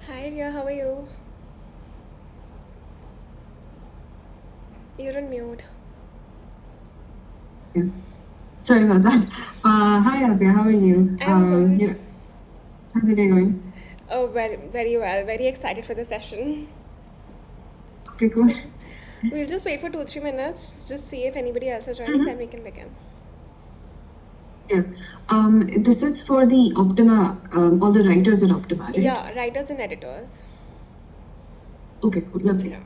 Hi Riya, how are you? You're on mute. Yeah. Sorry about that. Hi, Abia. How are you? I'm good. How's your day going? Oh, well, very well. Very excited for the session. Okay, cool. We'll just wait for 2-3 minutes, just see if anybody else is joining, then Mhm. we can begin. Yeah. This is for the Optima, all the writers at Optima, right? Yeah, writers and editors. Okay, cool. Lovely. Yeah.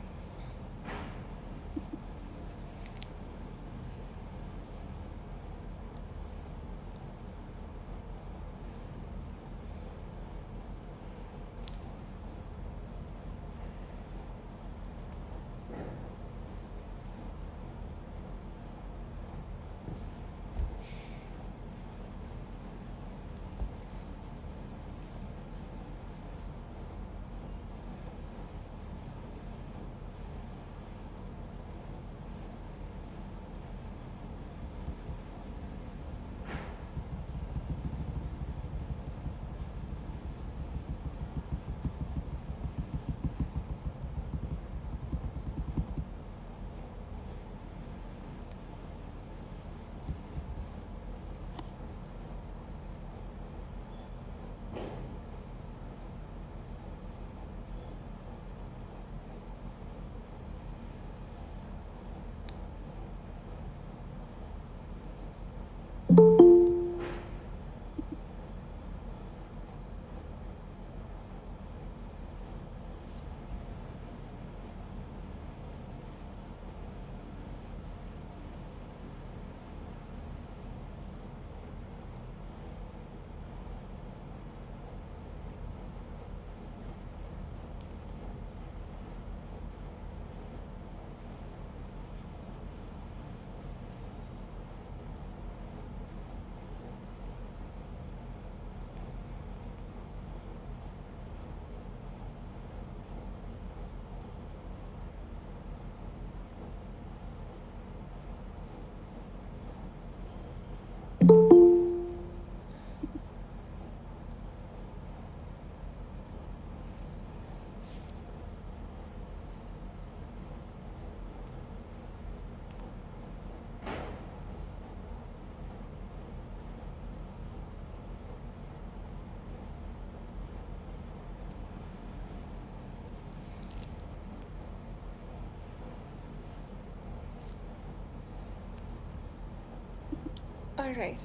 All right.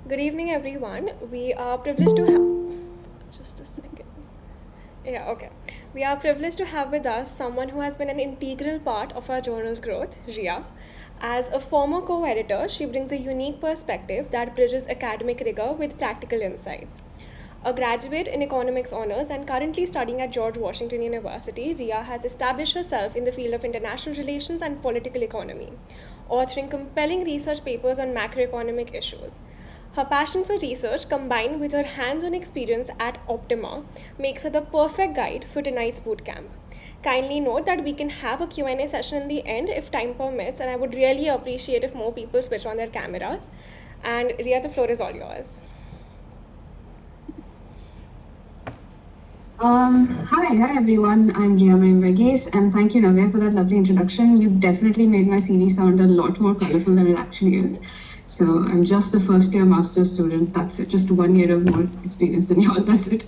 Good evening, everyone. We are privileged to have. Just a second. Yeah, okay. We are privileged to have with us someone who has been an integral part of our journal's growth, Riya. As a former co editor, she brings a unique perspective that bridges academic rigor with practical insights. A graduate in economics honors and currently studying at George Washington University, Riya has established herself in the field of international relations and political economy, authoring compelling research papers on macroeconomic issues. Her passion for research combined with her hands-on experience at Optima makes her the perfect guide for tonight's bootcamp. Kindly note that we can have a Q&A session in the end if time permits, and I would really appreciate if more people switch on their cameras. And Riya, the floor is all yours. Hi everyone. I'm Riya Mariam Varghese, and thank you, Navya, for that lovely introduction. You definitely made my CV sound a lot more colorful than it actually is. So I'm just a first year master's student. That's it. Just 1 year of more experience than y'all. That's it.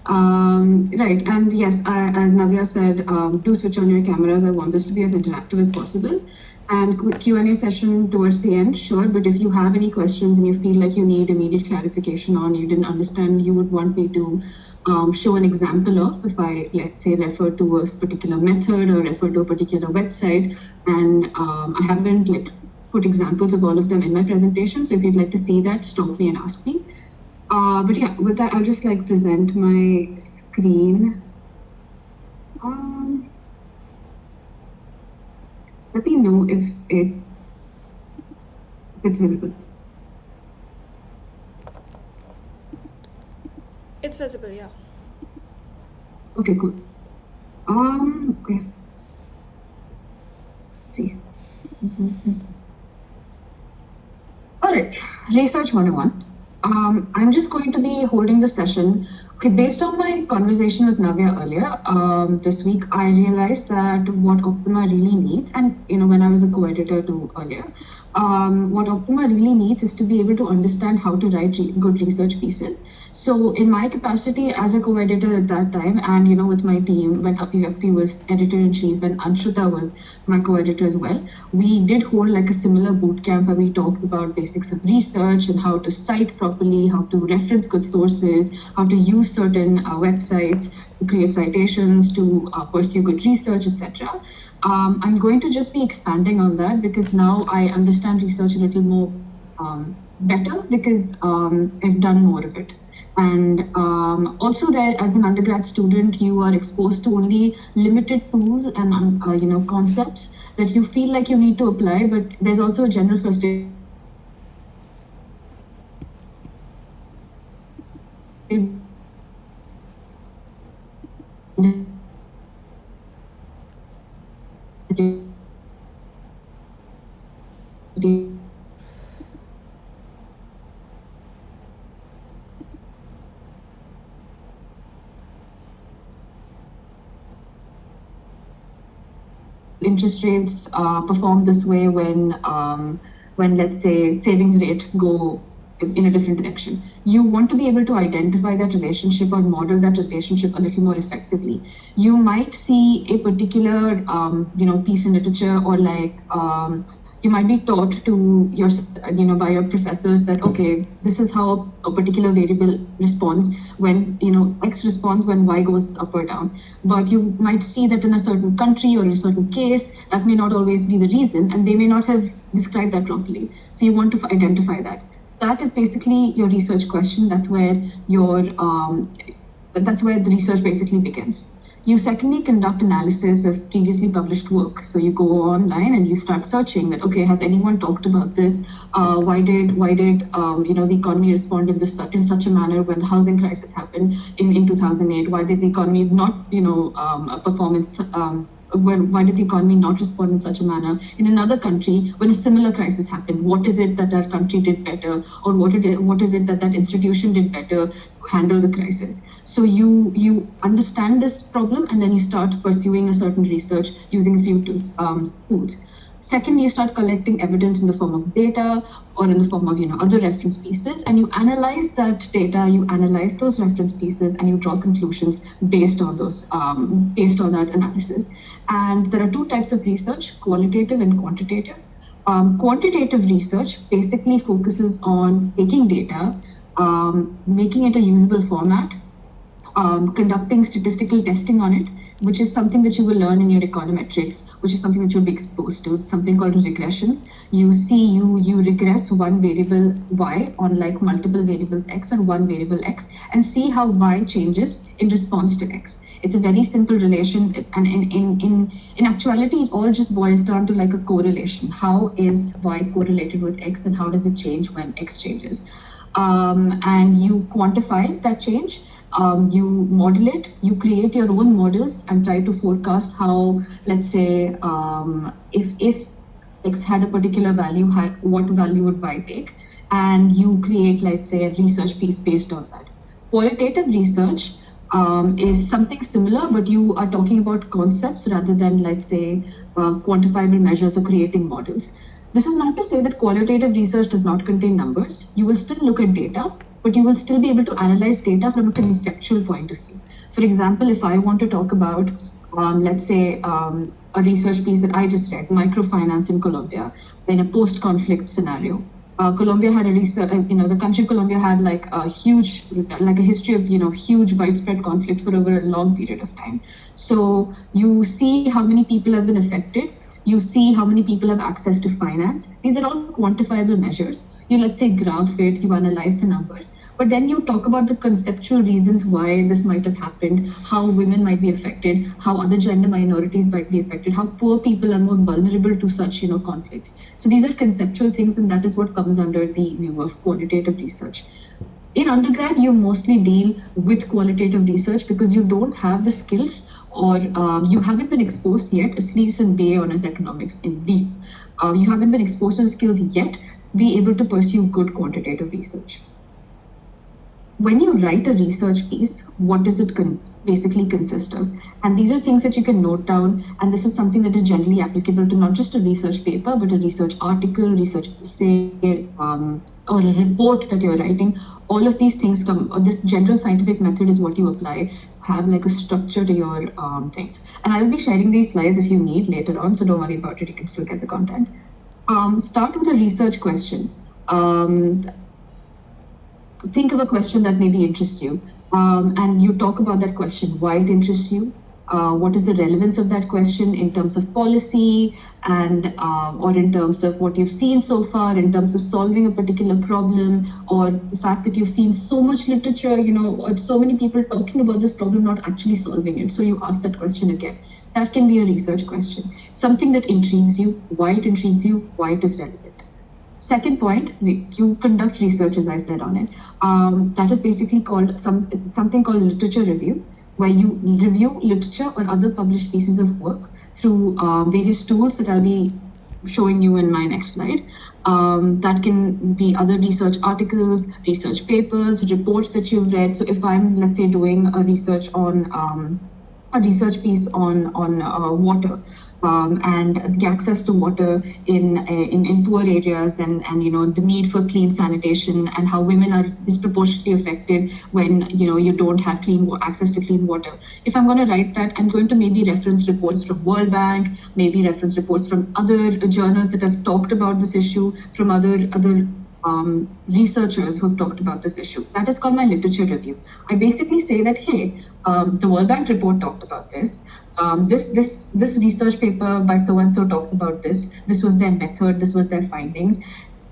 Right. And yes, as Navya said, do switch on your cameras. I want this to be as interactive as possible. And Q&A session towards the end, sure. But if you have any questions and you feel like you need immediate clarification on, you didn't understand, you would want me to show an example of, if I, let's say, refer to a particular method or refer to a particular website, and I haven't put examples of all of them in my presentation. So if you'd like to see that, stop me and ask me. But yeah, with that, I'll just present my screen. Let me know if it's visible. It's visible, yeah. Okay, cool. Okay. Let's see. All right, Research 101. I'm just going to be holding the session Okay, based on my conversation with Navya earlier this week, I realized that what Optima really needs, and when I was a co-editor too earlier, what Optima really needs is to be able to understand how to write good research pieces. So, in my capacity as a co-editor at that time, and with my team, when Abhivakti was editor-in-chief and Anshuta was my co-editor as well, we did hold like a similar boot camp where we talked about basics of research and how to cite properly, how to reference good sources, how to use certain websites to create citations, to pursue good research, etc. I'm going to just be expanding on that because now I understand research a little more better because I've done more of it. And also, there as an undergrad student, you are exposed to only limited tools and concepts that you feel like you need to apply. But there's also a general frustration. Interest rates perform this way when let's say savings rate go in a different direction. You want to be able to identify that relationship or model that relationship a little more effectively. You might see a particular piece in literature or like you might be taught to your by your professors that okay, this is how a particular variable responds when x responds when y goes up or down. But you might see that in a certain country or in a certain case that may not always be the reason, and they may not have described that properly. So you want to identify that. That is basically your research question. That's where the research basically begins. You secondly conduct analysis of previously published work. So you go online and you start searching that, okay, has anyone talked about this? Why did the economy respond in such a manner when the housing crisis happened in 2008? Why did the economy not perform why did the economy not respond in such a manner in another country when a similar crisis happened? What is it that that country did better, or what is it that that institution did better to handle the crisis? So you understand this problem, and then you start pursuing a certain research using a few tools. Second, you start collecting evidence in the form of data or in the form of other reference pieces, and you analyze that data, you analyze those reference pieces, and you draw conclusions based on that analysis. And there are two types of research: qualitative and quantitative. Quantitative research basically focuses on taking data, making it a usable format, conducting statistical testing on it, which is something that you will learn in your econometrics, which is something that you'll be exposed to. It's something called regressions. You regress one variable y on like multiple variables x and one variable x, and see how y changes in response to x. It's a very simple relation, and in actuality, it all just boils down to like a correlation. How is y correlated with x, and how does it change when x changes? And you quantify that change. You model it, you create your own models and try to forecast how, let's say, if x had a particular value, what value would y take? And you create, let's say, a research piece based on that. Qualitative research is something similar, but you are talking about concepts rather than, let's say, quantifiable measures or creating models. This is not to say that qualitative research does not contain numbers. You will still look at data, but you will still be able to analyze data from a conceptual point of view. For example, if I want to talk about, let's say, a research piece that I just read, microfinance in Colombia, in a post-conflict scenario. Colombia had a research, the country of Colombia had like a history of, huge widespread conflict for over a long period of time. So you see how many people have been affected. You see how many people have access to finance. These are all quantifiable measures. You, let's say, graph it, you analyze the numbers, but then you talk about the conceptual reasons why this might have happened, how women might be affected, how other gender minorities might be affected, how poor people are more vulnerable to such, conflicts. So these are conceptual things, and that is what comes under the name of qualitative research. In undergrad, you mostly deal with qualitative research because you don't have the skills, or you haven't been exposed yet, at least in BA Honors Economics in deep. You haven't been exposed to the skills yet, be able to pursue good quantitative research. when you write a research piece, what does it basically consist of? And these are things that you can note down. And this is something that is generally applicable to not just a research paper, but a research article, research essay, or a report that you're writing. All of these things come, this general scientific method is what you apply, have like a structure to your thing. And I will be sharing these slides if you need later on, so don't worry about it, you can still get the content. Start with a research question. Think of a question that maybe interests you, and you talk about that question, why it interests you, what is the relevance of that question in terms of policy and or in terms of what you've seen so far, in terms of solving a particular problem, or the fact that you've seen so much literature, or so many people talking about this problem, not actually solving it. So you ask that question again. That can be a research question. Something that intrigues you, why it intrigues you, why it is relevant. Second point, you conduct research, as I said on it. That is basically called something called literature review, where you review literature or other published pieces of work through various tools that I'll be showing you in my next slide. That can be other research articles, research papers, reports that you've read. So if I'm, let's say, doing a research on a research piece on water, and the access to water in poor areas, and the need for clean sanitation, and how women are disproportionately affected when you don't have access to clean water. If I'm going to write that, I'm going to maybe reference reports from World Bank, maybe reference reports from other journals that have talked about this issue, from other researchers who have talked about this issue. That is called my literature review. I basically say that, hey, the World Bank report talked about this. This research paper by so and so talked about this. This was their method. This was their findings.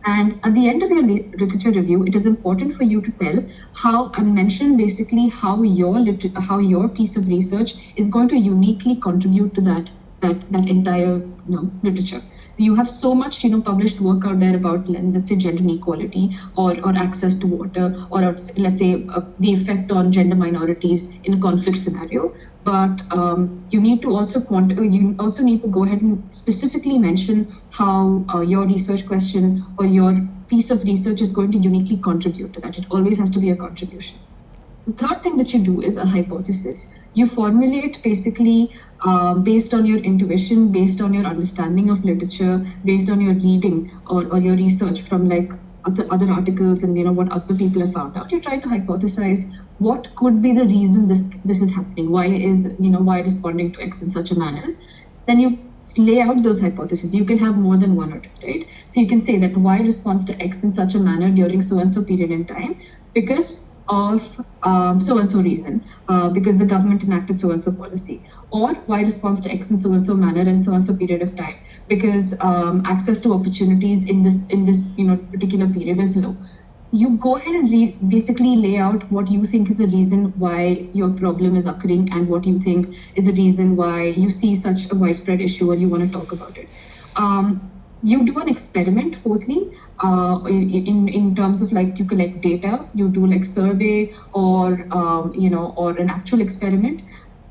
And at the end of your literature review, it is important for you to tell how, and mention basically how your piece of research is going to uniquely contribute to that entire literature. You have so much published work out there about, let's say, gender inequality, or access to water, or let's say the effect on gender minorities in a conflict scenario. But you need to also need to go ahead and specifically mention how your research question or your piece of research is going to uniquely contribute to that. It always has to be a contribution. The third thing that you do is a hypothesis. You formulate basically based on your intuition, based on your understanding of literature, based on your reading or your research from like other articles and what other people have found out. You try to hypothesize what could be the reason this is happening. Why is why responding to X in such a manner? Then you lay out those hypotheses. You can have more than one or two, right? So you can say that Y responds to X in such a manner during so and so period in time because of so and so reason, because the government enacted so and so policy, or Y responds to X in so and so manner in so and so period of time because access to opportunities in this particular period is low. You go ahead and basically lay out what you think is the reason why your problem is occurring, and what you think is the reason why you see such a widespread issue or you want to talk about it. You do an experiment, fourthly, in terms of like you collect data, you do like survey or an actual experiment.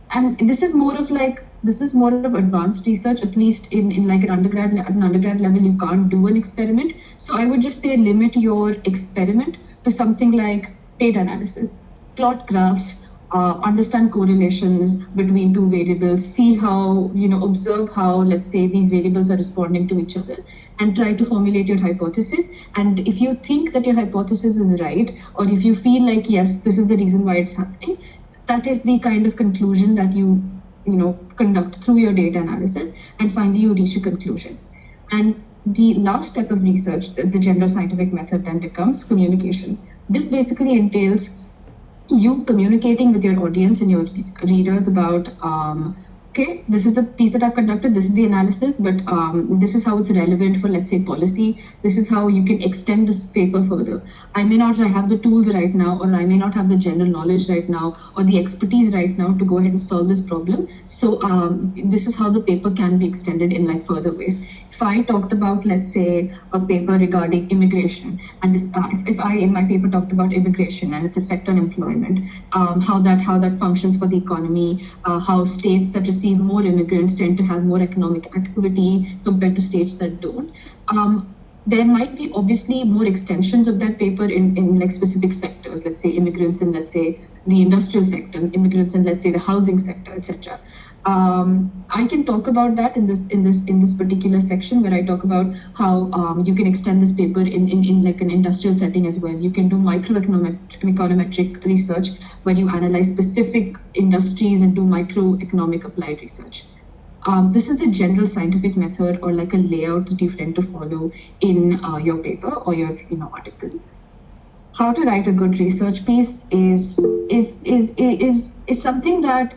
And this is more of advanced research, at least in like an undergrad level, you can't do an experiment. So I would just say limit your experiment to something like data analysis, plot graphs, understand correlations between two variables, see how, observe how, let's say, these variables are responding to each other, and try to formulate your hypothesis. And if you think that your hypothesis is right, or if you feel like, yes, this is the reason why it's happening, that is the kind of conclusion that you conduct through your data analysis, and finally you reach a conclusion. And the last step of research, the general scientific method, then becomes communication. This basically entails you communicating with your audience and your readers about, okay, this is the piece that I've conducted, this is the analysis, but this is how it's relevant for, let's say, policy. This is how you can extend this paper further. I may not have the tools right now, or I may not have the general knowledge right now, or the expertise right now to go ahead and solve this problem. So this is how the paper can be extended in like further ways. If I talked about, let's say, a paper regarding immigration, and if I in my paper talked about immigration and its effect on employment, how that functions for the economy, how states that receive more immigrants tend to have more economic activity compared to states that don't. there might be obviously more extensions of that paper in like specific sectors, let's say immigrants in, let's say, the industrial sector, immigrants in, let's say, the housing sector, etc. I can talk about that in this particular section where I talk about how you can extend this paper in like an industrial setting as well. You can do econometric research where you analyze specific industries and do microeconomic applied research. This is the general scientific method or like a layout that you tend to follow in your paper or your article. How to write a good research piece is something that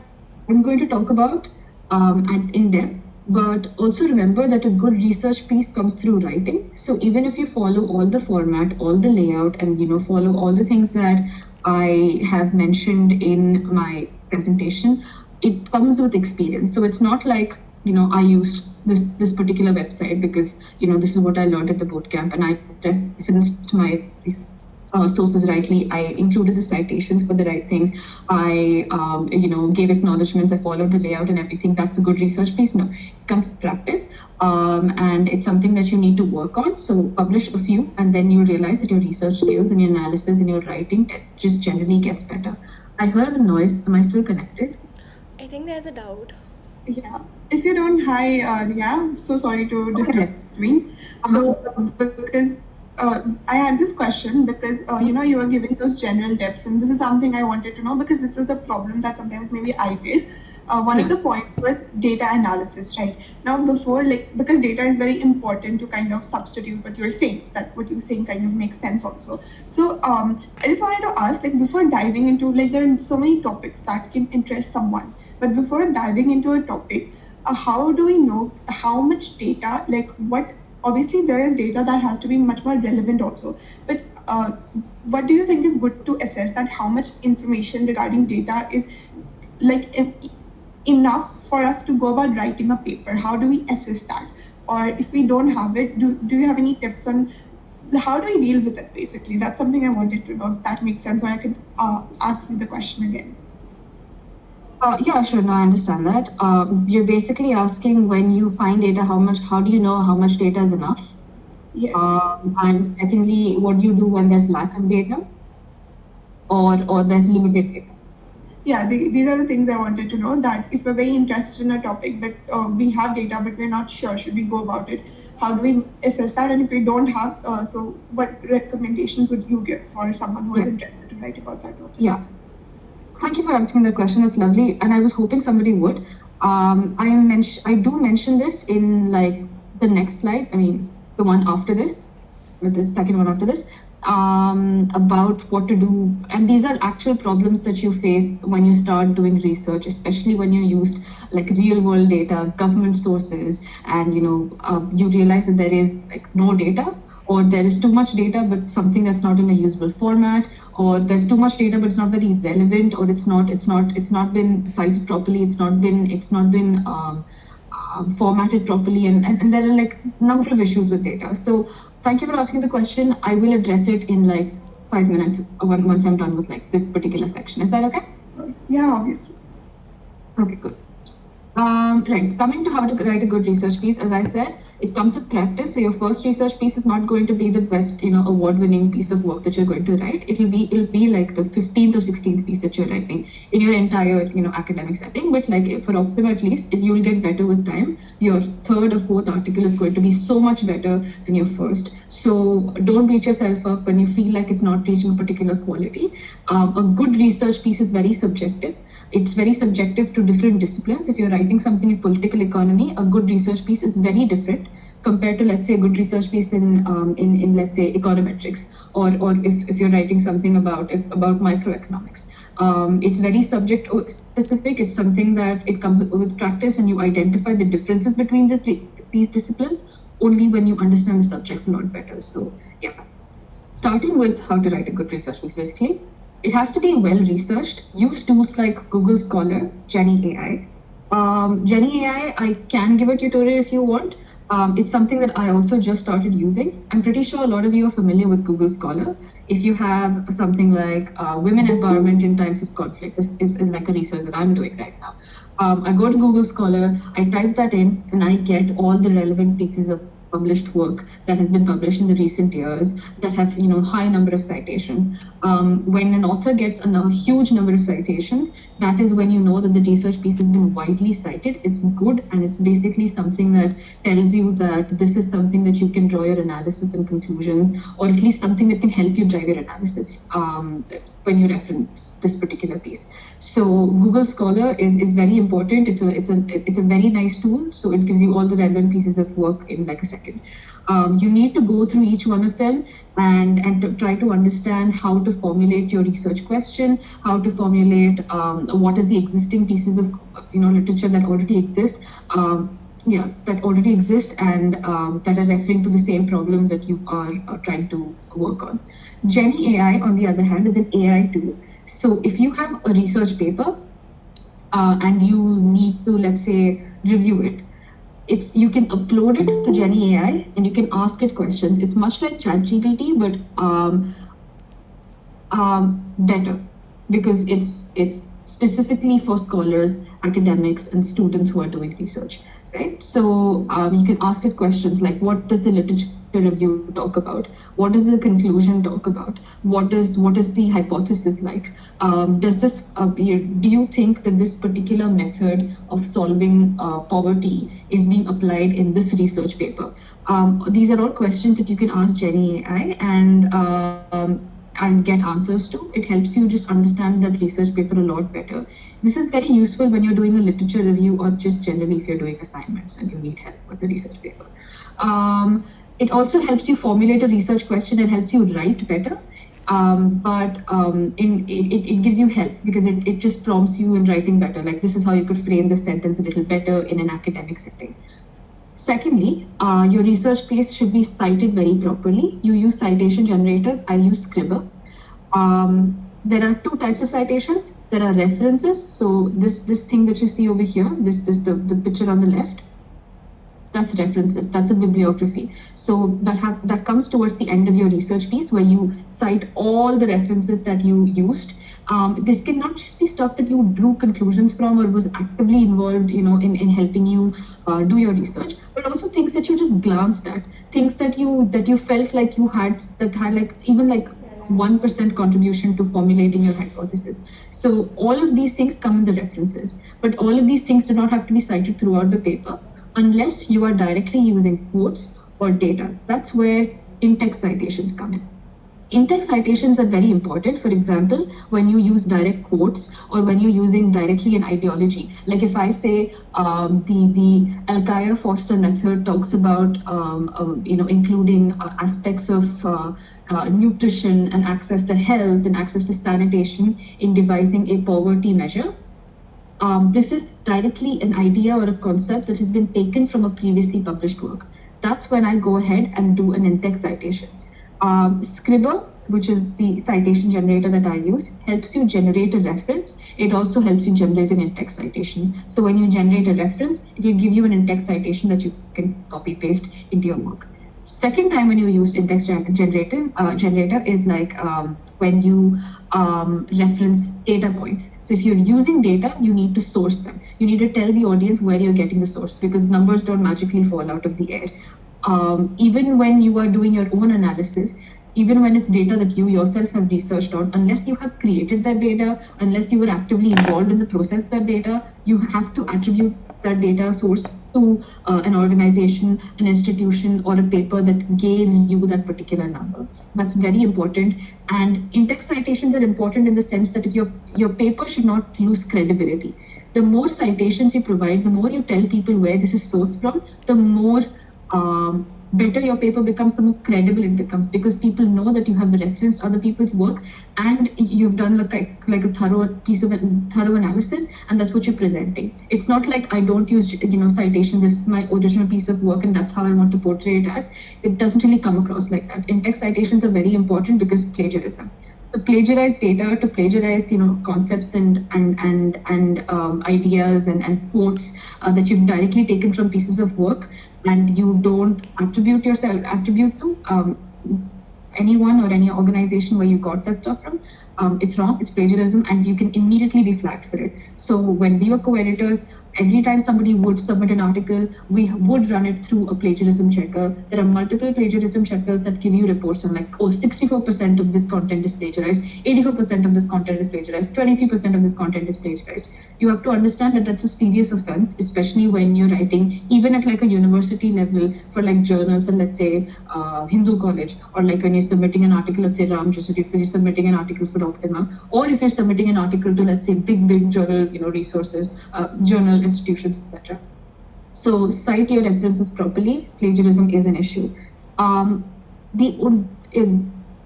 I'm going to talk about and in depth. But also remember that a good research piece comes through writing. So even if you follow all the format, all the layout, and follow all the things that I have mentioned in my presentation, it comes with experience. So it's not like I used this particular website because this is what I learned at the bootcamp, and I referenced my sources rightly. I included the citations for the right things. I, gave acknowledgements. I followed the layout and everything. That's a good research piece. No, it comes with practice, and it's something that you need to work on. So publish a few, and then you realize that your research skills and your analysis and your writing just generally gets better. I heard a noise. Am I still connected? I think there's a doubt. Yeah. If you don't, hi, Riya. I'm so sorry to disturb between. So, because I had this question because, you were giving those general tips, and this is something I wanted to know because this is the problem that sometimes maybe I face. One of the points was data analysis, right? Now, before, because data is very important to kind of substitute what you're saying, that what you're saying kind of makes sense also. So, I just wanted to ask, before diving into, there are so many topics that can interest someone. But before diving into a topic, how do we know how much data, obviously there is data that has to be much more relevant also. But what do you think is good to assess that how much information regarding data is enough for us to go about writing a paper? How do we assess that? Or if we don't have it, do you have any tips on how do we deal with it basically? That's something I wanted to know, if that makes sense, or I can ask you the question again. Yeah, sure. No, I understand that. You're basically asking when you find data, how do you know how much data is enough? Yes. And secondly, what do you do when there's lack of data or there's limited data? Yeah, these are the things I wanted to know, that if we're very interested in a topic, but we have data, but we're not sure, should we go about it? How do we assess that? And if we don't have, so what recommendations would you give for someone who is interested to write about that topic? Yeah. Thank you for asking that question. It's lovely, and I was hoping somebody would. I do mention this in the next slide. I mean, the one after this, with the second one after this, about what to do. And these are actual problems that you face when you start doing research, especially when you used real world data, government sources, and you realize that there is no data, or there is too much data but something that's not in a usable format, or there's too much data but it's not very relevant, or it's not been cited properly, it's not been formatted properly, and there are a number of issues with data. So thank you for asking the question. I will address it in 5 minutes once I'm done with this particular section. Is that okay? Yeah, obviously. Okay, good. Right, coming to how to write a good research piece, as I said, it comes with practice. So your first research piece is not going to be the best, award-winning piece of work that you're going to write. It'll be like the 15th or 16th piece that you're writing in your entire, academic setting. But for Optima, at least, if you will get better with time, your third or fourth article is going to be so much better than your first. So don't beat yourself up when you feel like it's not reaching a particular quality. A good research piece is very subjective. It's very subjective to different disciplines. If you're writing something in political economy, a good research piece is very different compared to, let's say, a good research piece in let's say, econometrics, or if you're writing something about microeconomics. It's very subject specific. It's something that it comes with practice, and you identify the differences between these disciplines only when you understand the subjects a lot better. So yeah, starting with how to write a good research piece, basically. It has to be well researched. Use tools like Google Scholar, Jenny AI. Jenny AI, I can give a tutorial if you want. It's something that I also just started using. I'm pretty sure a lot of you are familiar with Google Scholar. If you have something like women empowerment in times of conflict, this is like a research that I'm doing right now. I go to Google Scholar, I type that in, and I get all the relevant pieces of published work that has been published in the recent years that have high number of citations. When an author gets a huge number of citations, that is when you know that the research piece has been widely cited. It's good, and it's basically something that tells you that this is something that you can draw your analysis and conclusions, or at least something that can help you drive your analysis when you reference this particular piece. So Google Scholar is very important. It's a very nice tool. So it gives you all the relevant pieces of work in like a second. You need to go through each one of them and to try to understand how to formulate your research question, how to formulate what is the existing pieces of literature that already exist. That already exist and that are referring to the same problem that you are trying to work on. Jenny AI, on the other hand, is an AI tool. So if you have a research paper and you need to, let's say, review it, you can upload it to Jenny AI and you can ask it questions. It's much like ChatGPT, but better, because it's specifically for scholars, academics, and students who are doing research, right? So you can ask it questions like, what does the literature review talk about? What does the conclusion talk about? What is the hypothesis like? Do you think that this particular method of solving poverty is being applied in this research paper? These are all questions that you can ask Jenny AI and get answers to. It helps you just understand that research paper a lot better. This is very useful when you're doing a literature review, or just generally if you're doing assignments and you need help with the research paper. It also helps you formulate a research question and helps you write better. It gives you help because it just prompts you in writing better. Like, this is how you could frame the sentence a little better in an academic setting. Secondly, your research piece should be cited very properly. You use citation generators. I use Scribble. There are two types of citations. There are references. So this thing that you see over here, the picture on the left, that's references. That's a bibliography. So that comes towards the end of your research piece, where you cite all the references that you used. This can not just be stuff that you drew conclusions from or was actively involved, in helping you do your research, but also things that you just glanced at, things that you felt like you had, that had like even like 1% contribution to formulating your hypothesis. So all of these things come in the references, but all of these things do not have to be cited throughout the paper unless you are directly using quotes or data. That's where in-text citations come in. In-text citations are very important. For example, when you use direct quotes or when you're using directly an ideology. Like if I say the Alkire-Foster method talks about including aspects of nutrition and access to health and access to sanitation in devising a poverty measure. This is directly an idea or a concept that has been taken from a previously published work. That's when I go ahead and do an in-text citation. Scribble, which is the citation generator that I use, helps you generate a reference. It also helps you generate an in-text citation. So when you generate a reference, it will give you an in-text citation that you can copy-paste into your work. Second time when you use in-text generator is like when you reference data points. So if you're using data, you need to source them. You need to tell the audience where you're getting the source, because numbers don't magically fall out of the air. Even when you are doing your own analysis, even when it's data that you yourself have researched on, unless you have created that data, unless you were actively involved in the process of that data, you have to attribute that data source to an organization, an institution, or a paper that gave you that particular number. That's very important. And in-text citations are important in the sense that if your paper should not lose credibility. The more citations you provide, the more you tell people where this is sourced from, the more better your paper becomes, the more credible it becomes, because people know that you have referenced other people's work and you've done like a thorough analysis, and that's what you're presenting. It's not like I don't use citations, this is my original piece of work and that's how I want to portray it as. It doesn't really come across like that. In-text citations are very important because plagiarism. To plagiarize data, to plagiarize concepts and ideas and quotes that you've directly taken from pieces of work, and you don't attribute to anyone or any organization where you got that stuff from, it's wrong, it's plagiarism, and you can immediately be flagged for it. So when we were co-editors, every time somebody would submit an article, we would run it through a plagiarism checker. There are multiple plagiarism checkers that give you reports on like, oh, 64% of this content is plagiarized, 84% of this content is plagiarized, 23% of this content is plagiarized. You have to understand that that's a serious offense, especially when you're writing, even at like a university level for like journals and let's say Hindu college, or like when you're submitting an article, let's say Ramjasur, if you're submitting an article for Optima, or if you're submitting an article to let's say big journal, resources, journal institutions, etc. So cite your references properly. Plagiarism is an issue.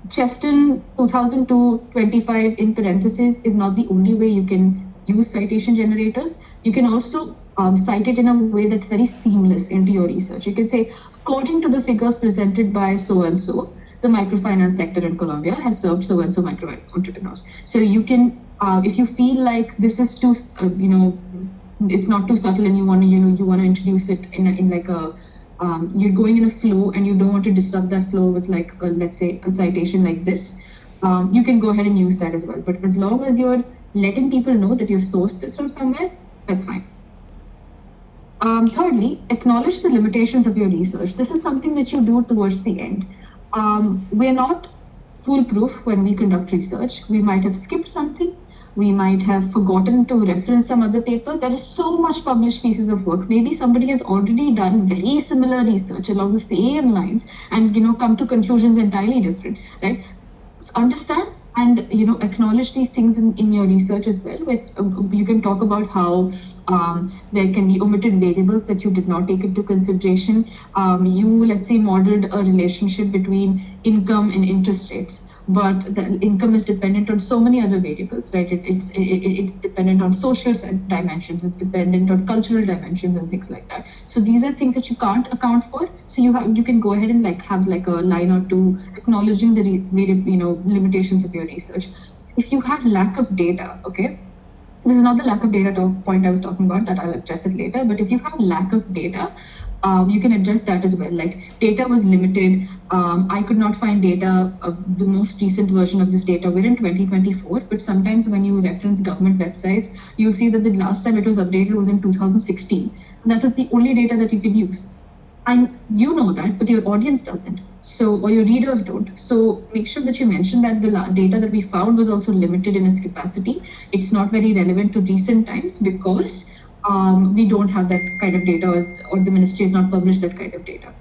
Cheston 2002-25 in parentheses is not the only way you can use citation generators. You can also cite it in a way that's very seamless into your research. You can say, according to the figures presented by so-and-so, the microfinance sector in Colombia has served so-and-so micro entrepreneurs. So you can, if you feel like this is too, it's not too subtle and you want to, you want to introduce it in like a, you're going in a flow and you don't want to disrupt that flow with like, let's say a citation like this, you can go ahead and use that as well. But as long as you're letting people know that you've sourced this from somewhere, that's fine. Thirdly, acknowledge the limitations of your research. This is something that you do towards the end. We're not foolproof when we conduct research. We might have skipped something. We might have forgotten to reference some other paper. There is so much published pieces of work. Maybe somebody has already done very similar research along the same lines and come to conclusions entirely different, right? Understand and acknowledge these things in your research as well. You can talk about how there can be omitted variables that you did not take into consideration. You, let's say, modeled a relationship between income and interest rates, but the income is dependent on so many other variables, right? It's dependent on social dimensions, it's dependent on cultural dimensions and things like that. So these are things that you can't account for. So you can go ahead and have like a line or two acknowledging the limitations of your research. If you have lack of data, okay, this is not the lack of data point I was talking about, that I'll address it later, but if you have lack of data, you can address that as well. Like, data was limited. I could not find data of the most recent version of this data. We're in 2024, but sometimes when you reference government websites, you'll see that the last time it was updated was in 2016. And that was the only data that you could use. And you know that, but your audience doesn't. So, or your readers don't. So make sure that you mention that the data that we found was also limited in its capacity. It's not very relevant to recent times because we don't have that kind of data, or the ministry has not published that kind of data.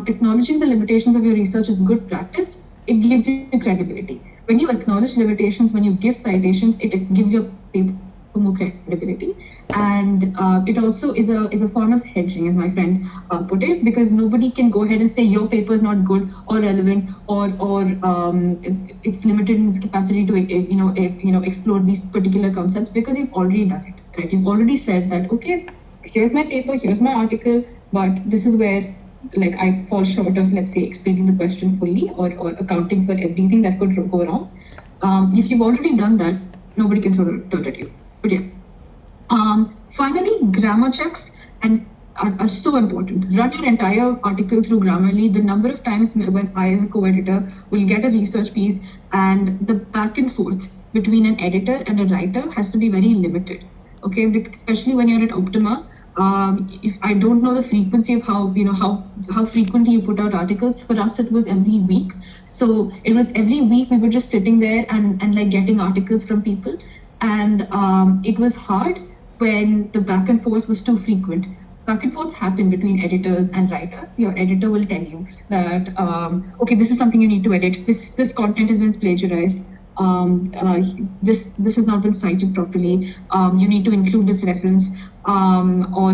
Acknowledging the limitations of your research is good practice. It gives you credibility. When you acknowledge limitations, when you give citations, it gives your paper more credibility, and it also is a form of hedging, as my friend put it, because nobody can go ahead and say your paper is not good or relevant, or it's limited in its capacity to explore these particular concepts, because you've already done it, right? You've already said that, okay, here's my paper, here's my article, but this is where like I fall short of, let's say, explaining the question fully or accounting for everything that could go wrong. If you've already done that, nobody can throw dirt at you. But yeah. Finally, grammar checks are so important. Run your entire article through Grammarly. The number of times when I, as a co-editor, will get a research piece and the back and forth between an editor and a writer has to be very limited. Okay, especially when you're at Optima. If I don't know the frequency of how frequently you put out articles. For us, it was every week. So it was every week we were just sitting there and like getting articles from people. And it was hard when the back and forth was too frequent. Back and forths happen between editors and writers. Your editor will tell you that, okay, this is something you need to edit. This content has been plagiarized. This has not been cited properly. You need to include this reference or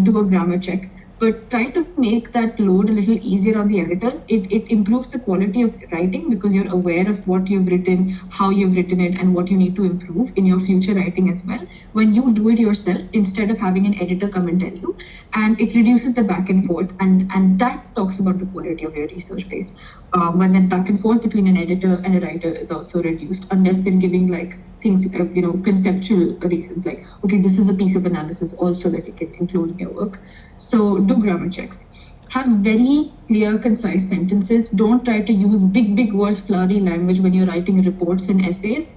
do a grammar check. But try to make that load a little easier on the editors. It improves the quality of writing because you're aware of what you've written, how you've written it, and what you need to improve in your future writing as well. When you do it yourself, instead of having an editor come and tell you, and it reduces the back and forth, and that talks about the quality of your research base. When that back and forth between an editor and a writer is also reduced, unless they're giving like things, conceptual reasons, like, okay, this is a piece of analysis also that you can include in your work. So do grammar checks. Have very clear, concise sentences. Don't try to use big words, flowery language when you're writing reports and essays.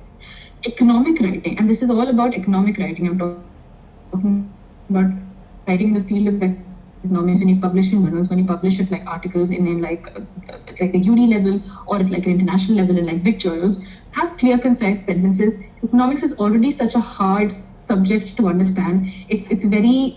Economic writing, and this is all about economic writing. I'm talking about writing in the field of economics when you publish in journals, when you publish it like articles in like the uni level or at like an international level in like big journals. Have clear, concise sentences. Economics is already such a hard subject to understand. It's very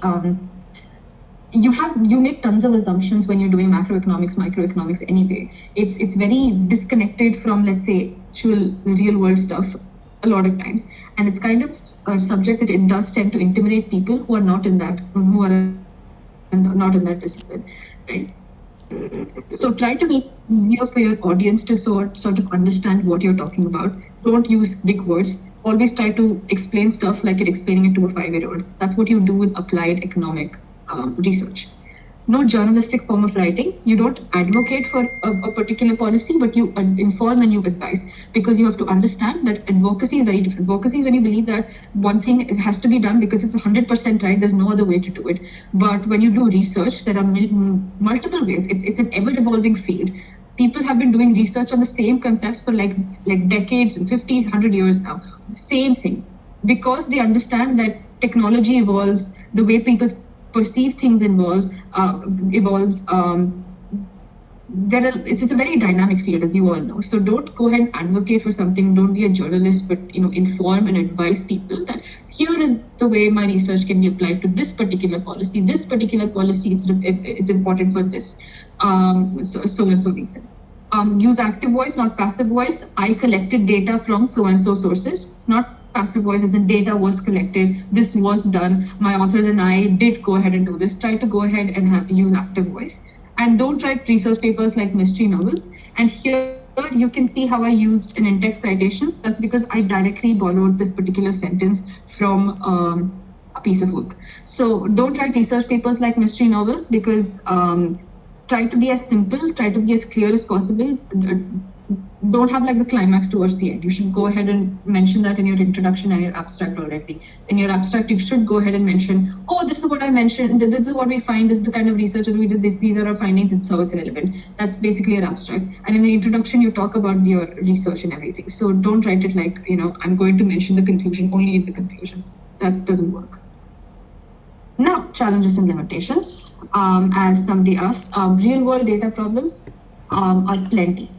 you make tons of assumptions when you're doing macroeconomics, microeconomics anyway. It's very disconnected from, let's say, actual real world stuff a lot of times, and it's kind of a subject that it does tend to intimidate people who are not in that discipline, right? So try to make it easier for your audience to sort of understand what you're talking about. Don't use big words. Always try to explain stuff like you're explaining it to a 5-year-old. That's what you do with applied economic research. No journalistic form of writing. You don't advocate for a particular policy, but you inform and you advise, because you have to understand that advocacy is very different. Advocacy is when you believe that one thing has to be done because it's 100% right. There's no other way to do it. But when you do research, there are multiple ways. It's an ever-evolving field. People have been doing research on the same concepts for like decades and 50, 100 years now. Same thing. Because they understand that technology evolves, the way people perceive things evolves. It's a very dynamic field, as you all know. So don't go ahead and advocate for something. Don't be a journalist, but inform and advise people that here is the way my research can be applied to this particular policy. This particular policy is important for this. So and so reason. Use active voice, not passive voice. I collected data from so and so sources, not passive voice as in data was collected, this was done, my authors and I did go ahead and do this. Try to go ahead and use active voice. And don't write research papers like mystery novels. And here you can see how I used an in-text citation. That's because I directly borrowed this particular sentence from a piece of work. So don't write research papers like mystery novels, because try to be as simple, try to be as clear as possible. Don't have like the climax towards the end. You should go ahead and mention that in your introduction and your abstract already. In your abstract, you should go ahead and mention, oh, this is what I mentioned, this is what we find, this is the kind of research that we did, these are our findings, it's how it's relevant. That's basically your abstract. And in the introduction, you talk about your research and everything. So don't write it like, I'm going to mention the conclusion only in the conclusion. That doesn't work. Now, challenges and limitations. As somebody asked, real world data problems are plenty.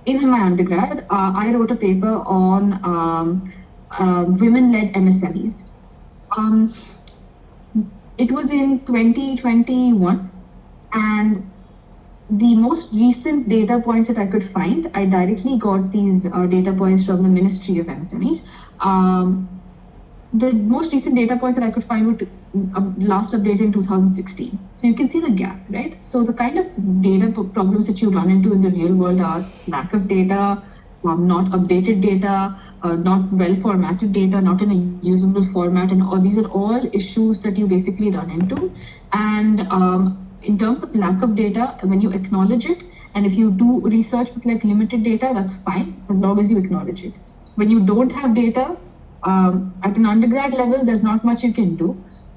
In my undergrad, I wrote a paper on women-led MSMEs. It was in 2021, and the most recent data points that I could find, I directly got these data points from the Ministry of MSMEs. The most recent data points that I could find were last updated in 2016. So you can see the gap, right? So the kind of data problems that you run into in the real world are lack of data, not updated data, not well formatted data, not in a usable format, and all these are all issues that you basically run into. And in terms of lack of data, when you acknowledge it, and if you do research with like limited data, that's fine, as long as you acknowledge it. When you don't have data, at an undergrad level, there's not much you can do.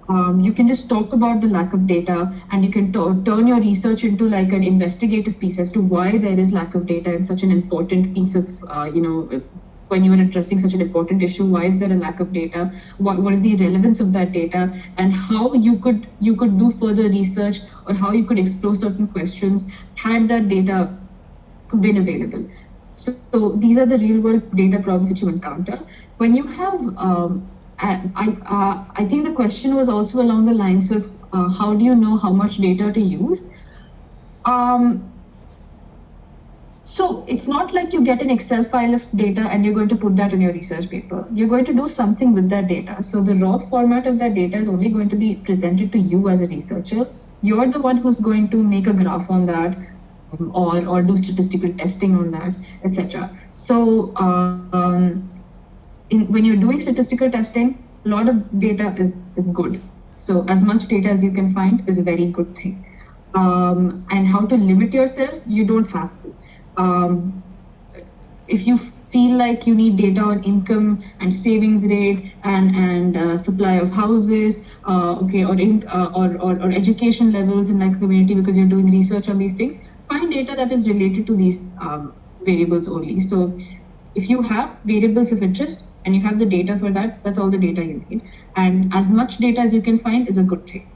You can just talk about the lack of data, and you can turn your research into like an investigative piece as to why there is lack of data in such an important piece of, when you are addressing such an important issue, why is there a lack of data? What is the relevance of that data, and how you could do further research, or how you could explore certain questions had that data been available. So these are the real world data problems that you encounter. When you have, I think the question was also along the lines of how do you know how much data to use? So it's not like you get an Excel file of data and you're going to put that in your research paper. You're going to do something with that data. So the raw format of that data is only going to be presented to you as a researcher. You're the one who's going to make a graph on that, or do statistical testing on that, etc. So when you're doing statistical testing, a lot of data is good. So as much data as you can find is a very good thing. And how to limit yourself, you don't have to. If you feel like you need data on income and savings rate and supply of houses, okay, or education levels in that community because you're doing research on these things, find data that is related to these variables only. So if you have variables of interest and you have the data for that, that's all the data you need. And as much data as you can find is a good thing.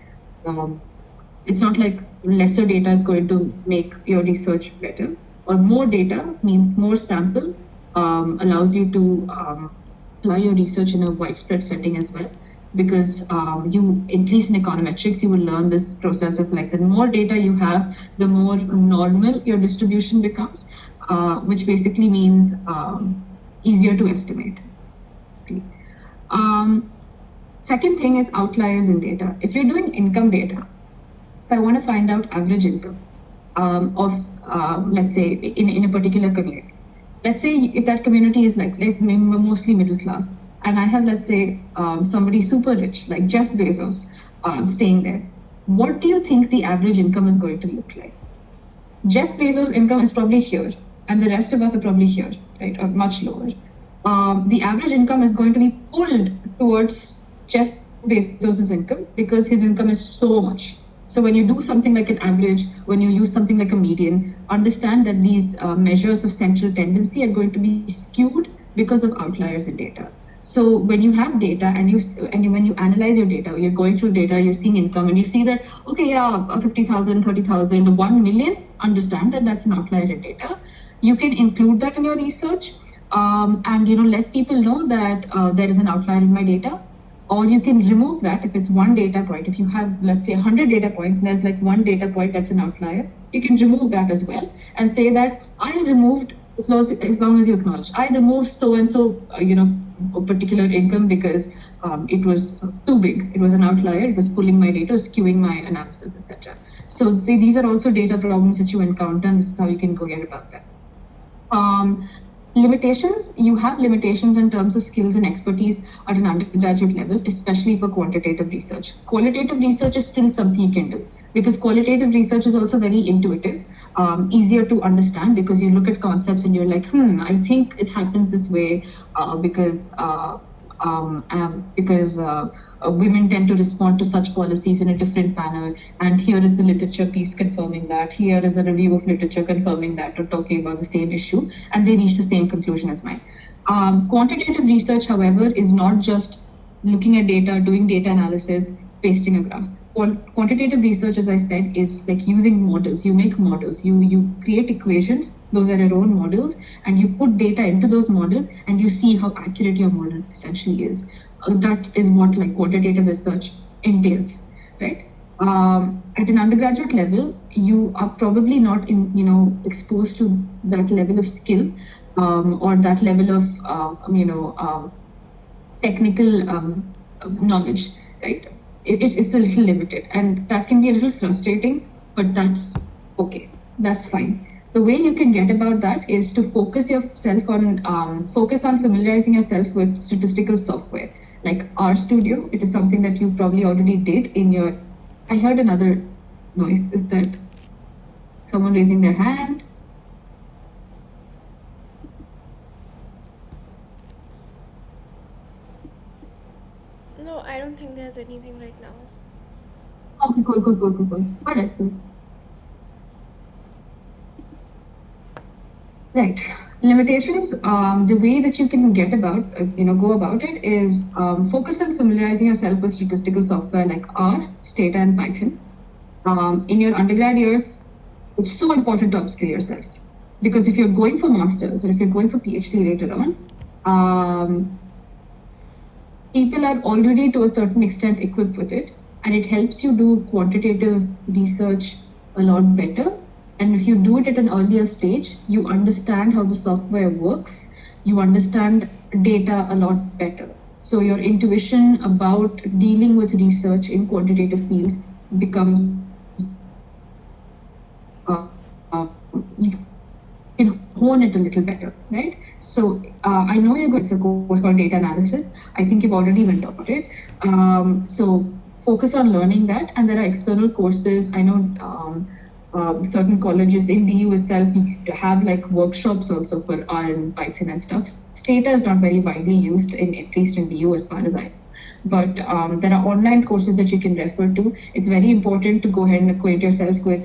It's not like lesser data is going to make your research better, or more data means more sample, allows you to apply your research in a widespread setting as well. Because you, at least in econometrics, you will learn this process of like the more data you have, the more normal your distribution becomes, which basically means easier to estimate. Second thing is outliers in data. If you're doing income data, so I want to find out average income of, let's say, in a particular community. Let's say if that community is like mostly middle class, and I have, let's say, somebody super rich, like Jeff Bezos, staying there. What do you think the average income is going to look like? Jeff Bezos' income is probably here, and the rest of us are probably here, right, or much lower. The average income is going to be pulled towards Jeff Bezos' income because his income is so much. So when you do something like an average, when you use something like a median, understand that these measures of central tendency are going to be skewed because of outliers in data. So when you have data and when you analyze your data, you're going through data, you're seeing income, and you see that, okay, yeah, 50,000, 30,000, 1 million, understand that that's an outlier in data. You can include that in your research and let people know that there is an outlier in my data. Or you can remove that if it's one data point. If you have, let's say, 100 data points and there's like one data point that's an outlier, you can remove that as well and say that I removed, as long as you acknowledge, I removed so-and-so, a particular income because it was too big. It was an outlier. It was pulling my data, skewing my analysis, etc. So these are also data problems that you encounter, and this is how you can go get about that. Limitations, you have limitations in terms of skills and expertise at an undergraduate level, especially for quantitative research. Qualitative research is still something you can do because qualitative research is also very intuitive, easier to understand because you look at concepts and you're like, I think it happens this way because women tend to respond to such policies in a different manner. And here is the literature piece confirming that. Here is a review of literature confirming that or talking about the same issue. And they reach the same conclusion as mine. Quantitative research, however, is not just looking at data, doing data analysis, pasting a graph. Quantitative research, as I said, is like using models. You make models, you create equations, those are your own models, and you put data into those models and you see how accurate your model essentially is. That is what like quantitative research entails, right? At an undergraduate level, you are probably not exposed to that level of skill or that level of technical knowledge, right? It's a little limited, and that can be a little frustrating, but that's okay. That's fine. The way you can get about that is to focus on familiarizing yourself with statistical software like RStudio. It is something that you probably already did in your. I heard another noise. Is that someone raising their hand? No, I don't think there's anything right now. Okay, cool. All right, cool. Right. Limitations. The way that you can go about it is focus on familiarizing yourself with statistical software like R, Stata, and Python. In your undergrad years, it's so important to upskill yourself because if you're going for masters or if you're going for PhD later on, people are already to a certain extent equipped with it, and it helps you do quantitative research a lot better. And if you do it at an earlier stage, you understand how the software works, you understand data a lot better. So your intuition about dealing with research in quantitative fields becomes you can hone it a little better, right? So I know you're going to a course called data analysis. I think you've already went about it. So focus on learning that, and there are external courses. I know certain colleges in the EU itself have like workshops also for R and Python and stuff. Stata is not very widely used at least in the EU as far as I know. But there are online courses that you can refer to. It's very important to go ahead and acquaint yourself with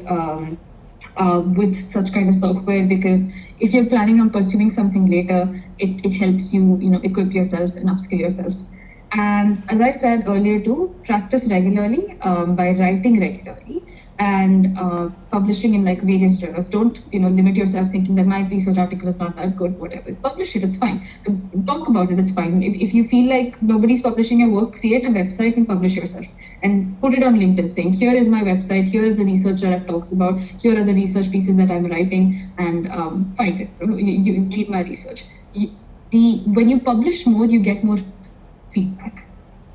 such kind of software, because if you're planning on pursuing something later, it helps you equip yourself and upskill yourself. And as I said earlier too, practice regularly by writing regularly and publishing in like various journals. Don't limit yourself thinking that my research article is not that good, whatever. Publish it, it's fine. Talk about it, it's fine. If you feel like nobody's publishing your work, create a website and publish yourself and put it on LinkedIn saying, here is my website, here is the research that I've talked about, here are the research pieces that I'm writing, and find it. You read my research. When you publish more, you get more feedback,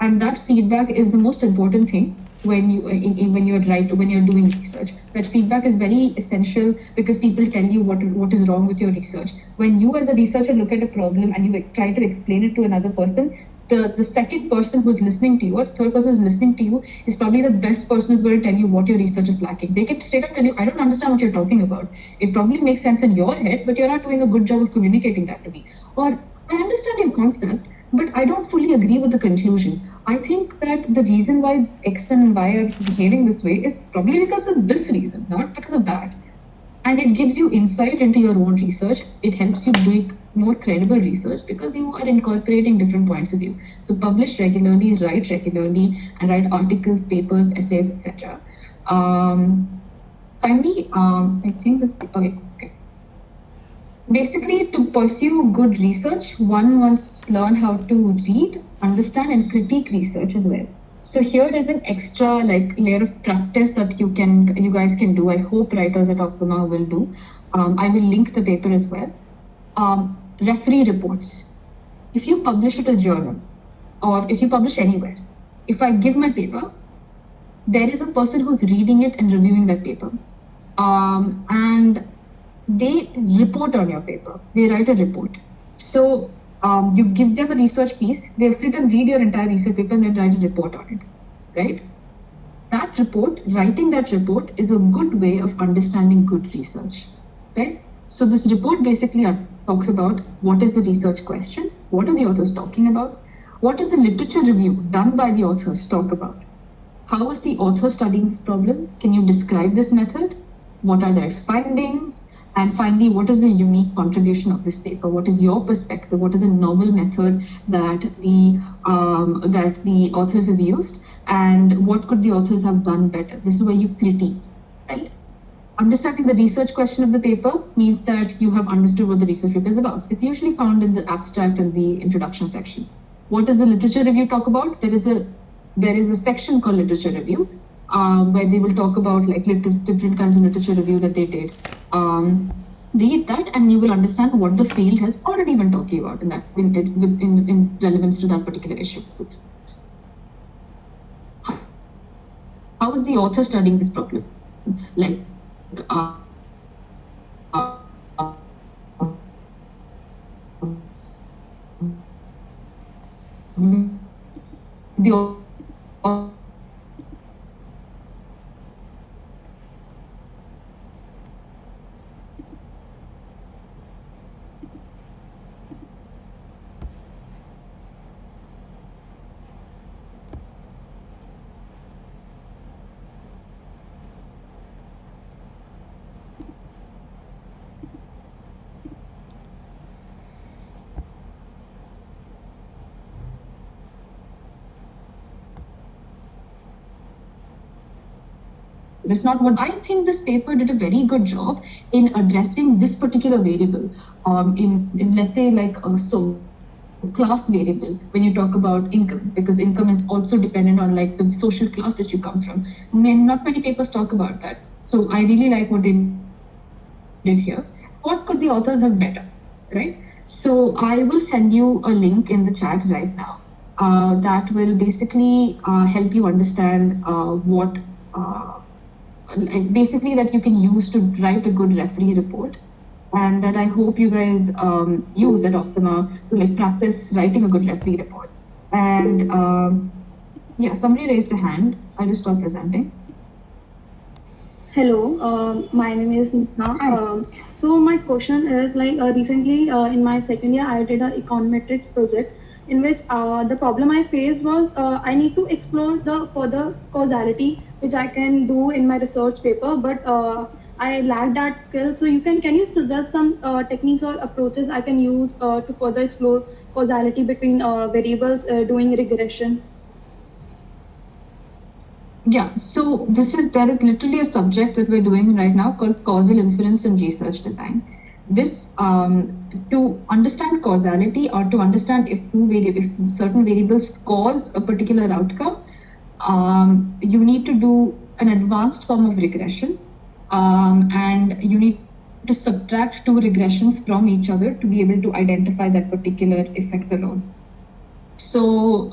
and that feedback is the most important thing when you're doing research. That feedback is very essential because people tell you what is wrong with your research. When you as a researcher look at a problem and you try to explain it to another person, the second person who's listening to you or the third person who's listening to you is probably the best person who's going to tell you what your research is lacking. They can straight up tell you, I don't understand what you're talking about. It probably makes sense in your head, but you're not doing a good job of communicating that to me. Or, I understand your concept, but I don't fully agree with the conclusion. I think that the reason why X and Y are behaving this way is probably because of this reason, not because of that. And it gives you insight into your own research. It helps you do more credible research because you are incorporating different points of view. So publish regularly, write regularly, and write articles, papers, essays, etc. Finally, I think this. Okay. Basically, to pursue good research, one must learn how to read, understand, and critique research as well. So here is an extra layer of practice that you guys can do. I hope writers at Optima will do. I will link the paper as well. Referee reports. If you publish at a journal, or if you publish anywhere, if I give my paper, there is a person who's reading it and reviewing that paper, and they report on your paper. They write a report. So you give them a research piece, they'll sit and read your entire research paper and then write a report on it, right? That report, writing that report is a good way of understanding good research, right? So this report basically talks about what is the research question, what are the authors talking about, what is the literature review done by the authors talk about, how is the author studying this problem, can you describe this method, what are their findings, and finally, what is the unique contribution of this paper? What is your perspective? What is a novel method that the authors have used, and what could the authors have done better? This is where you critique, right? Understanding the research question of the paper means that you have understood what the research paper is about. It's usually found in the abstract and the introduction section. What does the literature review talk about? There is a section called literature review, where they will talk about different kinds of literature review that they did. Read that and you will understand what the field has already been talking about in relevance to that particular issue. How is the author studying this problem? The That's not what I think. This paper did a very good job in addressing this particular variable. In let's say class variable when you talk about income, because income is also dependent on the social class that you come from. Not many papers talk about that. So I really like what they did here. What could the authors have better, right? So I will send you a link in the chat right now that will basically help you understand what. Basically that you can use to write a good referee report, and that I hope you guys use at Optima to practice writing a good referee report. And yeah, somebody raised a hand. I'll just stop presenting. Hello, my name is Neha. Hi. So my question is like recently in my second year I did an econometrics project in which the problem I faced was I need to explore the further causality which I can do in my research paper, but I lack that skill. So can you suggest some techniques or approaches I can use to further explore causality between variables doing regression? Yeah, so there is literally a subject that we're doing right now called causal inference in research design. This to understand causality or to understand if certain variables cause a particular outcome, you need to do an advanced form of regression, and you need to subtract two regressions from each other to be able to identify that particular effect alone. So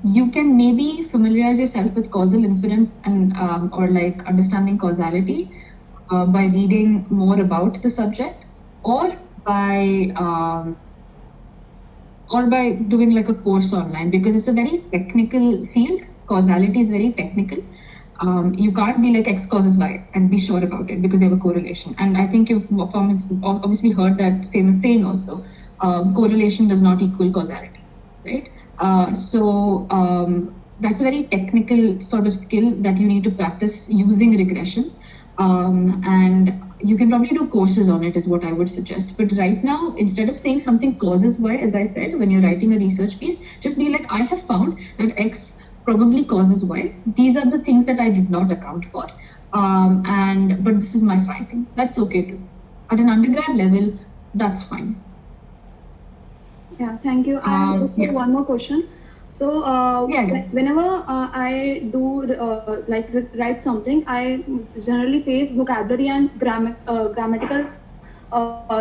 you can maybe familiarize yourself with causal inference and or like understanding causality by reading more about the subject, or by um, or by doing like a course online, because it's a very technical field. Causality is very technical. You can't be like X causes Y and be sure about it because they have a correlation. And I think you've obviously heard that famous saying also, correlation does not equal causality, right? That's a very technical sort of skill that you need to practice using regressions. And you can probably do courses on it, is what I would suggest. But right now, instead of saying something causes Y, as I said, when you're writing a research piece, just be like, I have found that X probably causes Y. These are the things that I did not account for. But this is my finding. That's okay too. At an undergrad level, that's fine. Yeah, thank you. I have also Yeah. one more question. So, Yeah. whenever I do write something, I generally face vocabulary and grammatical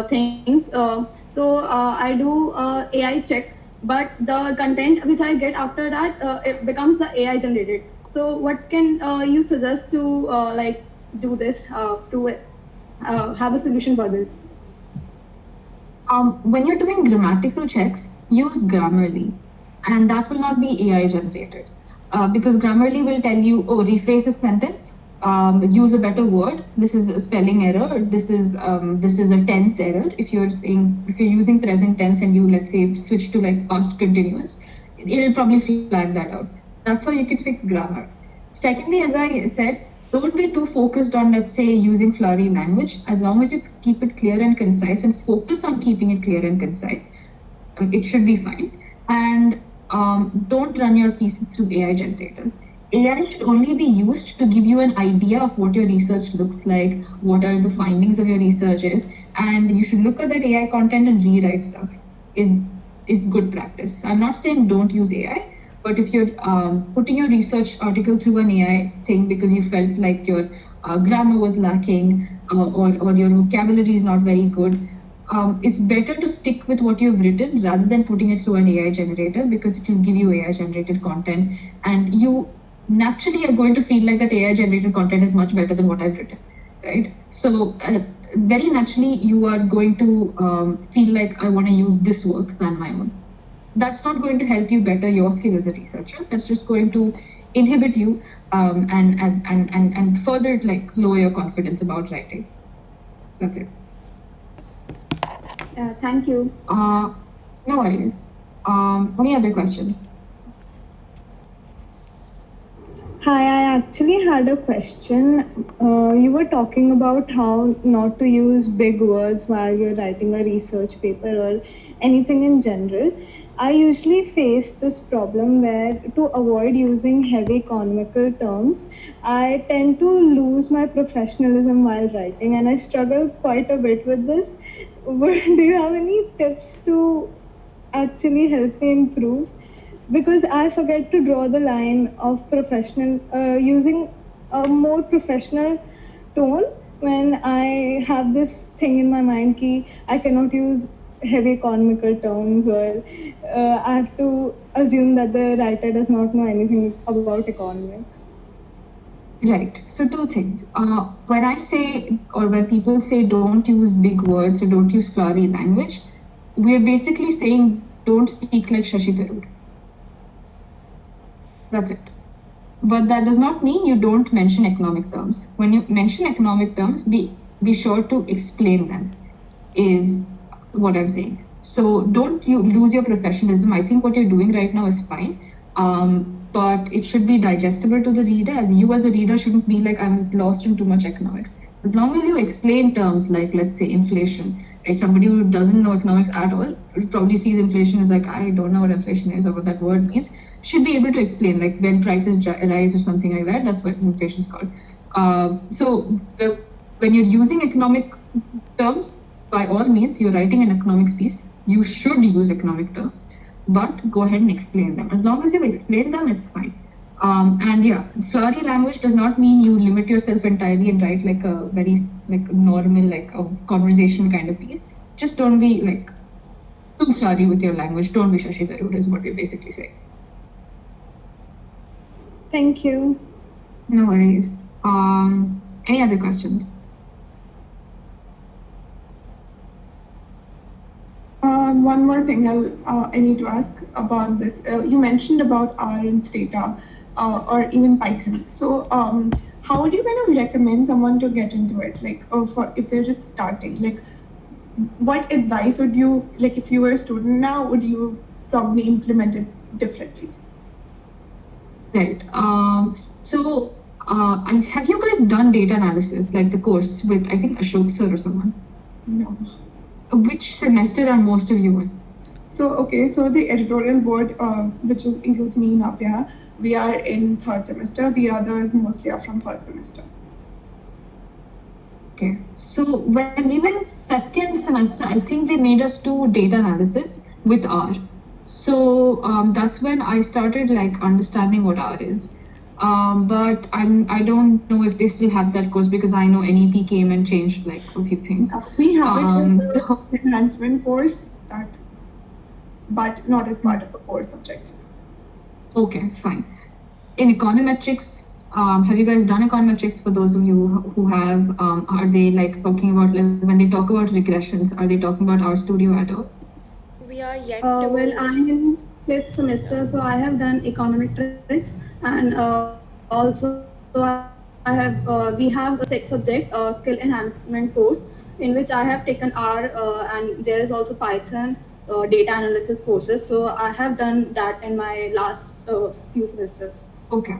things. I do AI check, but the content which I get after that it becomes the AI generated. So, what can you suggest to do this to have a solution for this? When you're doing grammatical checks, use Grammarly, and that will not be AI generated, because Grammarly will tell you, oh, rephrase a sentence, use a better word. This is a spelling error. This is a tense error. If you're using present tense and you, let's say, switch to like past continuous, it will probably flag that out. That's how you can fix grammar. Secondly, as I said, don't be too focused on, let's say, using flowery language. As long as you keep it clear and concise and focus on keeping it clear and concise, it should be fine. And don't run your pieces through AI generators. AI should only be used to give you an idea of what your research looks like, what are the findings of your research is, and you should look at that AI content and rewrite stuff. Is good practice. I'm not saying don't use AI, but if you're putting your research article through an AI thing because you felt like your grammar was lacking, or your vocabulary is not very good, it's better to stick with what you've written rather than putting it through an AI generator, because it will give you AI generated content, and you naturally are going to feel like that AI generated content is much better than what I've written, right? So very naturally, you are going to feel like I want to use this work than my own. That's not going to help you better your skill as a researcher. That's just going to inhibit you, and further like lower your confidence about writing. That's it. Thank you. No worries. Any other questions? Hi, I actually had a question. You were talking about how not to use big words while you're writing a research paper or anything in general. I usually face this problem where, to avoid using heavy economical terms, I tend to lose my professionalism while writing, and I struggle quite a bit with this. Do you have any tips to actually help me improve? Because I forget to draw the line of professional, using a more professional tone when I have this thing in my mind ki I cannot use heavy economical terms, or I have to assume that the writer does not know anything about economics. Right. So two things. When I say, or when people say don't use big words or don't use flowery language, we're basically saying don't speak like Shashi Tharoor. That's it. But that does not mean you don't mention economic terms. When you mention economic terms, be sure to explain them, is what I'm saying. So don't you lose your professionalism. I think what you're doing right now is fine. But it should be digestible to the reader, as you as a reader shouldn't be like, I'm lost in too much economics. As long as you explain terms like, let's say, inflation, right? Somebody who doesn't know economics at all probably sees inflation as like, I don't know what inflation is or what that word means, should be able to explain, like when prices rise or something like that. That's what inflation is called. When you're using economic terms, by all means, you're writing an economics piece, you should use economic terms, but go ahead and explain them. As long as you explain them, it's fine. And yeah, flowery language does not mean you limit yourself entirely and write like a very like normal, like a conversation kind of piece. Just don't be like too flowery with your language. Don't be Shashi Tharoor is what we're basically saying. Thank you. No worries. Any other questions? One more thing I need to ask about this. You mentioned about R and Stata or even Python. So how would you kind of recommend someone to get into it? Like, for if they're just starting, like, what advice would you, like, if you were a student now, would you probably implement it differently? Right. Have you guys done data analysis, like the course with, I think, Ashok sir or someone? No. Which semester are most of you in? So the editorial board, which includes me, Navya, we are in third semester. The others mostly are from first semester. Okay. So when we were in second semester, I think they made us do data analysis with R. So that's when I started like understanding what R is. But I don't know if they still have that course, because I know NEP came and changed like a few things. We have it enhancement course, but not as part of a core subject. Okay, fine. In econometrics, have you guys done econometrics? For those of you who have, are they like talking about, like, when they talk about regressions, are they talking about RStudio at all? We are yet to. Well, I'm in fifth semester, so I have done econometrics, and also we have a sixth subject, skill enhancement course, in which I have taken R, and there is also Python data analysis courses. So I have done that in my last few semesters. Okay,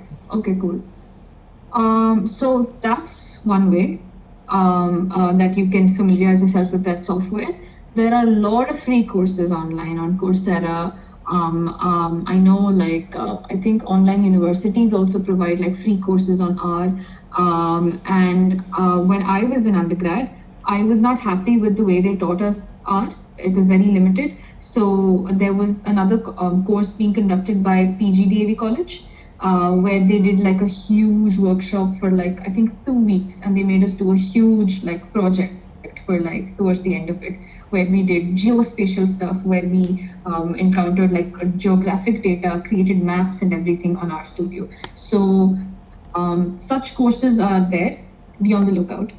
cool. So that's one way that you can familiarize yourself with that software. There are a lot of free courses online on Coursera. I know, like, I think online universities also provide like free courses on R. And when I was in undergrad, I was not happy with the way they taught us R. It was very limited. So there was another course being conducted by PGDAV College, where they did like a huge workshop for like, I think 2 weeks, and they made us do a huge like project for like towards the end of it, where we did geospatial stuff, where we encountered like geographic data, created maps and everything on RStudio. So such courses are there. Be on the lookout.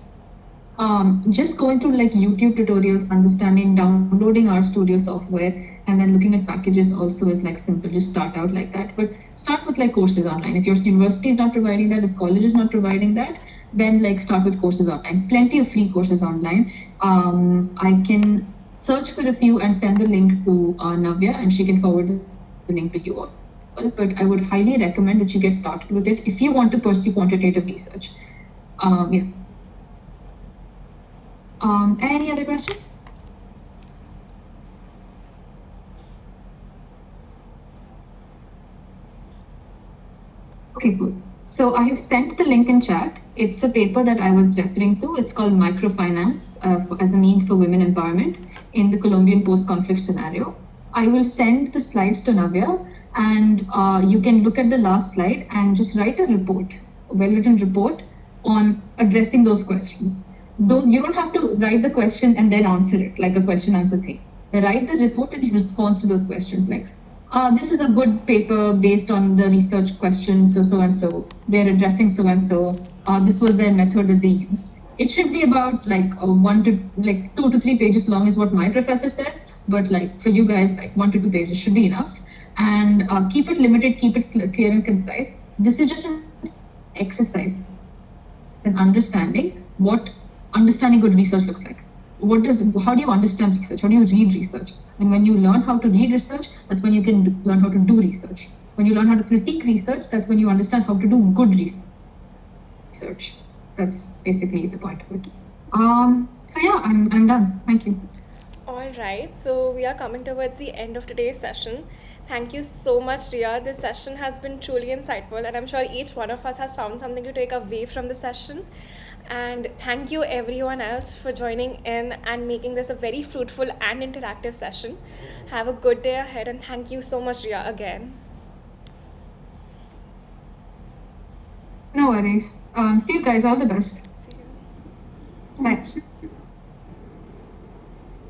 Just going through like YouTube tutorials, understanding, downloading RStudio software, and then looking at packages also is like simple. Just start out like that. But start with like courses online. If your university is not providing that, if college is not providing that, then like start with courses online. Plenty of free courses online. I can search for a few and send the link to Navya, and she can forward the link to you all. But I would highly recommend that you get started with it if you want to pursue quantitative research. Yeah. Any other questions? Okay, cool. So I have sent the link in chat. It's a paper that I was referring to. It's called Microfinance as a Means for Women Empowerment in the Colombian Post-Conflict Scenario. I will send the slides to Navya, and you can look at the last slide and just write a report, a well-written report on addressing those questions. Though you don't have to write the question and then answer it like a question answer thing. Write the report in response to those questions, like, this is a good paper based on the research questions, so and so. They're addressing so and so. This was their method that they used. It should be about like 2 to 3 pages long is what my professor says. But like for you guys, like 1 to 2 pages should be enough. And keep it limited, keep it clear and concise. This is just an exercise in understanding what understanding good research looks like. How do you understand research? How do you read research? And when you learn how to read research, that's when you can learn how to do research. When you learn how to critique research, that's when you understand how to do good research. That's basically the point of it. So yeah, I'm done. Thank you. All right, so we are coming towards the end of today's session. Thank you so much, Riya. This session has been truly insightful, and I'm sure each one of us has found something to take away from the session. And thank you, everyone else, for joining in and making this a very fruitful and interactive session. Have a good day ahead, and thank you so much, Riya, again. No worries. See you guys. All the best. See you. Bye. Thank you.